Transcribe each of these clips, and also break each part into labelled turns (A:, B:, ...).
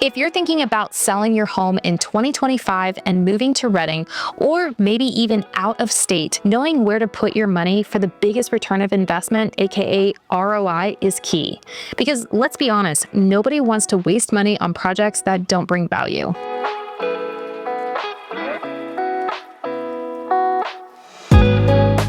A: If you're thinking about selling your home in 2025 and moving to Redding, or maybe even out of state, knowing where to put your money for the biggest return of investment, aka ROI, is key. Because let's be honest, nobody wants to waste money on projects that don't bring value.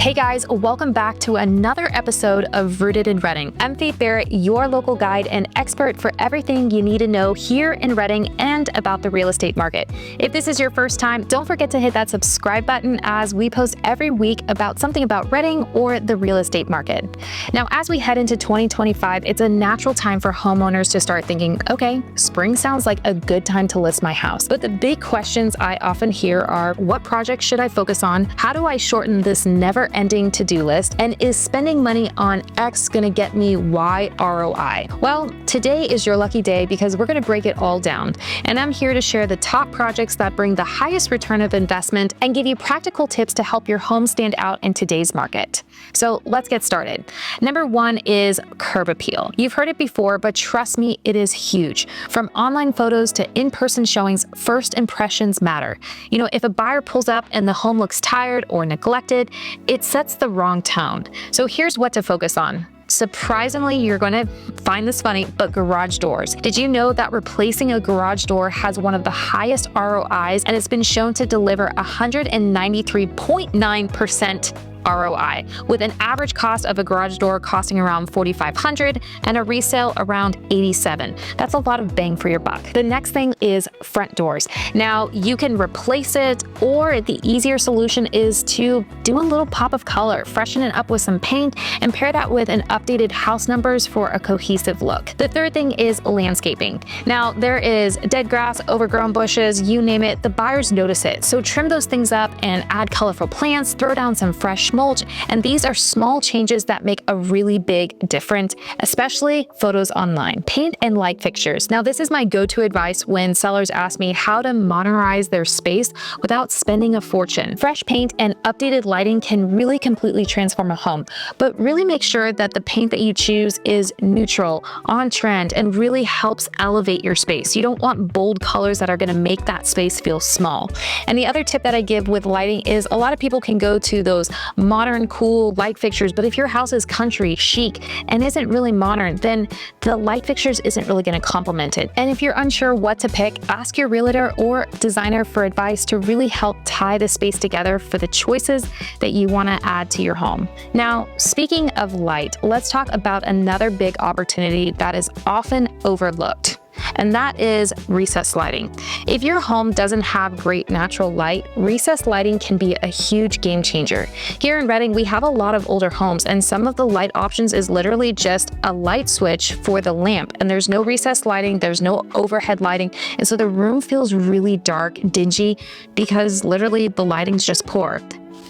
A: Hey guys, welcome back to another episode of Rooted in Redding. I'm Barrett, your local guide and expert for everything you need to know here in Redding and about the real estate market. If this is your first time, don't forget to hit that subscribe button as we post every week about something about Redding or the real estate market. Now, as we head into 2025, it's a natural time for homeowners to start thinking, okay, spring sounds like a good time to list my house. But the big questions I often hear are, what projects should I focus on? How do I shorten this never-ending to-do list? And is spending money on X gonna get me Y ROI? Well, today is your lucky day because we're gonna break it all down. And I'm here to share the top projects that bring the highest return of investment and give you practical tips to help your home stand out in today's market. So let's get started. Number one is curb appeal. You've heard it before, but trust me, it is huge. From online photos to in-person showings, first impressions matter. You know, if a buyer pulls up and the home looks tired or neglected, it sets the wrong tone. So here's what to focus on. Surprisingly, you're going to find this funny, but garage doors. Did you know that replacing a garage door has one of the highest ROIs, and it's been shown to deliver 193.9% ROI, with an average cost of a garage door costing around $4,500 and a resale around $87. That's a lot of bang for your buck. The next thing is front doors. Now, you can replace it, or the easier solution is to do a little pop of color, freshen it up with some paint, and pair that with an updated house numbers for a cohesive look. The third thing is landscaping. Now, there is dead grass, overgrown bushes, you name it, the buyers notice it. So trim those things up and add colorful plants, throw down some fresh mulch, and these are small changes that make a really big difference, especially photos online. Paint and light fixtures. Now, this is my go-to advice when sellers ask me how to modernize their space without spending a fortune. Fresh paint and updated lighting can really completely transform a home, but really make sure that the paint that you choose is neutral, on trend, and really helps elevate your space. You don't want bold colors that are going to make that space feel small. And the other tip that I give with lighting is a lot of people can go to those modern, cool light fixtures, but if your house is country, chic, and isn't really modern, then the light fixtures isn't really going to complement it. And if you're unsure what to pick, ask your realtor or designer for advice to really help tie the space together for the choices that you want to add to your home. Now, speaking of light, let's talk about another big opportunity that is often overlooked, and that is recessed lighting. If your home doesn't have great natural light, recessed lighting can be a huge game changer. Here in Redding, we have a lot of older homes, and some of the light options is literally just a light switch for the lamp, and there's no recessed lighting, there's no overhead lighting, and so the room feels really dark, dingy, because literally the lighting's just poor.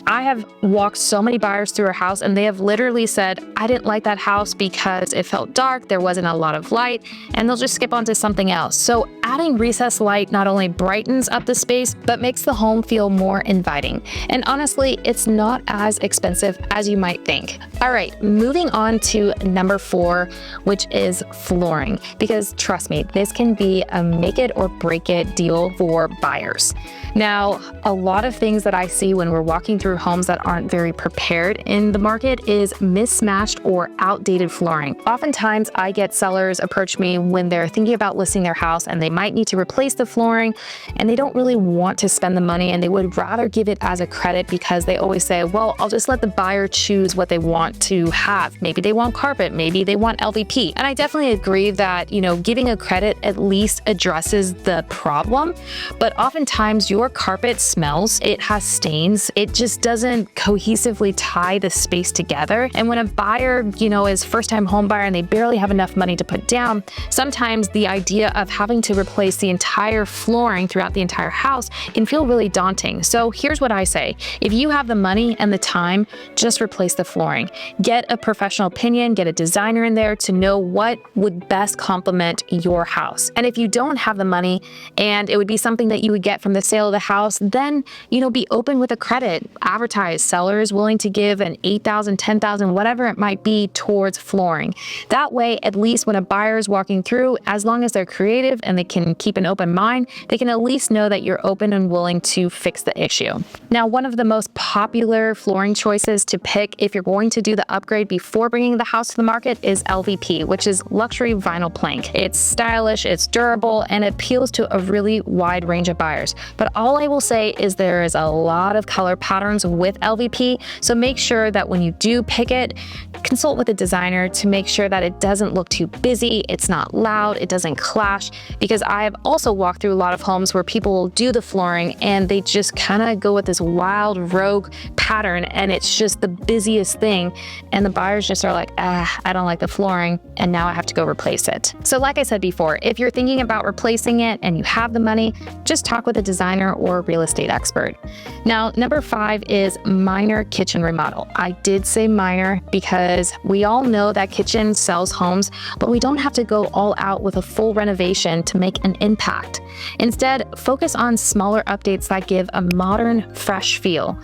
A: I have walked so many buyers through a house and they have literally said, I didn't like that house because it felt dark, there wasn't a lot of light, and they'll just skip on to something else. So adding recessed light not only brightens up the space, but makes the home feel more inviting. And honestly, it's not as expensive as you might think. All right, moving on to number 4, which is flooring. Because trust me, this can be a make it or break it deal for buyers. Now, a lot of things that I see when we're walking through homes that aren't very prepared in the market is mismatched or outdated flooring. Oftentimes, I get sellers approach me when they're thinking about listing their house and they might need to replace the flooring and they don't really want to spend the money and they would rather give it as a credit because they always say, well, I'll just let the buyer choose what they want to have. Maybe they want carpet, maybe they want LVP. And I definitely agree that, you know, giving a credit at least addresses the problem, but oftentimes your carpet smells, it has stains, it just doesn't cohesively tie the space together. And when a buyer, you know, is first-time home buyer and they barely have enough money to put down, sometimes the idea of having to replace the entire flooring throughout the entire house can feel really daunting. So here's what I say. If you have the money and the time, just replace the flooring. Get a professional opinion, get a designer in there to know what would best complement your house. And if you don't have the money and it would be something that you would get from the sale of the house, then, you know, be open with a credit. Advertise sellers willing to give an $8,000, $10,000, whatever it might be towards flooring. That way, at least when a buyer is walking through, as long as they're creative and they can can keep an open mind, they can at least know that you're open and willing to fix the issue. Now, one of the most popular flooring choices to pick if you're going to do the upgrade before bringing the house to the market is LVP, which is luxury vinyl plank. It's stylish, it's durable, and it appeals to a really wide range of buyers. But all I will say is there is a lot of color patterns with LVP, so make sure that when you do pick it, consult with a designer to make sure that it doesn't look too busy, it's not loud, it doesn't clash, because I have also walked through a lot of homes where people will do the flooring and they just kind of go with this wild rogue pattern, and it's just the busiest thing, and the buyers just are like, I don't like the flooring, and now I have to go replace it. So like I said before, if you're thinking about replacing it and you have the money, just talk with a designer or a real estate expert. Now, number 5 is minor kitchen remodel. I did say minor because we all know that kitchen sells homes, but we don't have to go all out with a full renovation to make an impact. Instead, focus on smaller updates that give a modern, fresh feel.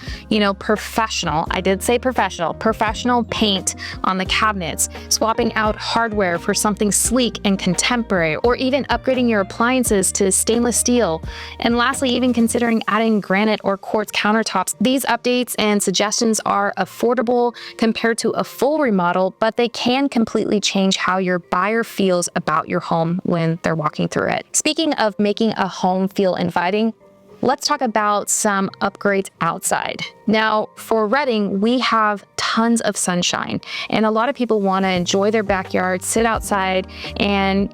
A: Professional, I did say professional paint on the cabinets, swapping out hardware for something sleek and contemporary, or even upgrading your appliances to stainless steel. And lastly, even considering adding granite or quartz countertops. These updates and suggestions are affordable compared to a full remodel, but they can completely change how your buyer feels about your home when they're walking through it. Speaking of making a home feel inviting, let's talk about some upgrades outside. Now, for Redding, we have tons of sunshine, and a lot of people want to enjoy their backyard, sit outside, and,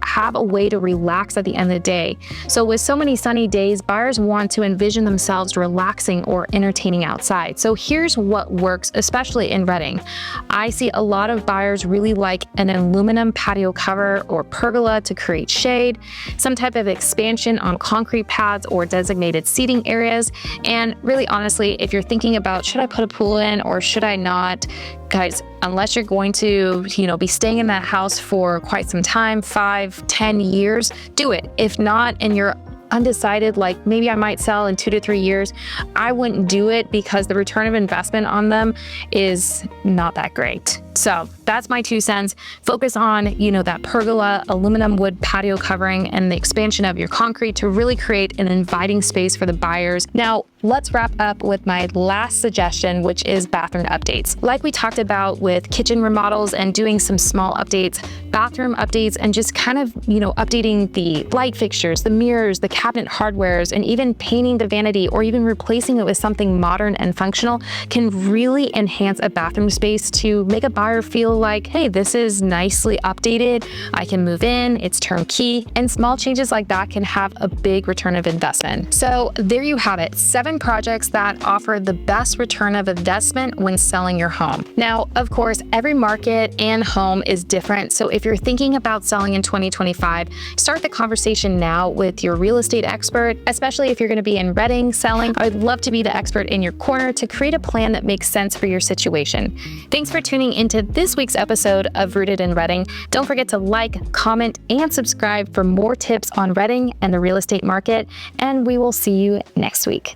A: have a way to relax at the end of the day. So with so many sunny days, buyers want to envision themselves relaxing or entertaining outside. So here's what works, especially in Redding. I see a lot of buyers really like an aluminum patio cover or pergola to create shade, some type of expansion on concrete pads or designated seating areas. And really honestly, if you're thinking about, should I put a pool in or should I not? Guys, unless you're going to, be staying in that house for quite some time, 5, 10 years, do it. If not, and you're undecided, like maybe I might sell in 2 to 3 years, I wouldn't do it because the return of investment on them is not that great. So that's my 2 cents. Focus on, that pergola, aluminum wood patio covering, and the expansion of your concrete to really create an inviting space for the buyers. Now, let's wrap up with my last suggestion, which is bathroom updates. Like we talked about with kitchen remodels and doing some small updates, bathroom updates, and just kind of, updating the light fixtures, the mirrors, the cabinet hardwares, and even painting the vanity or even replacing it with something modern and functional can really enhance a bathroom space to make a buyer feel like, hey, this is nicely updated, I can move in, it's turnkey, and small changes like that can have a big return of investment. So there you have it, 7 projects that offer the best return of investment when selling your home. Now, of course, every market and home is different, so if you're thinking about selling in 2025, start the conversation now with your real estate expert, especially if you're going to be in Redding selling. I would love to be the expert in your corner to create a plan that makes sense for your situation. Thanks for tuning into this week's episode of Rooted in Redding. Don't forget to like, comment, and subscribe for more tips on Redding and the real estate market, and we will see you next week.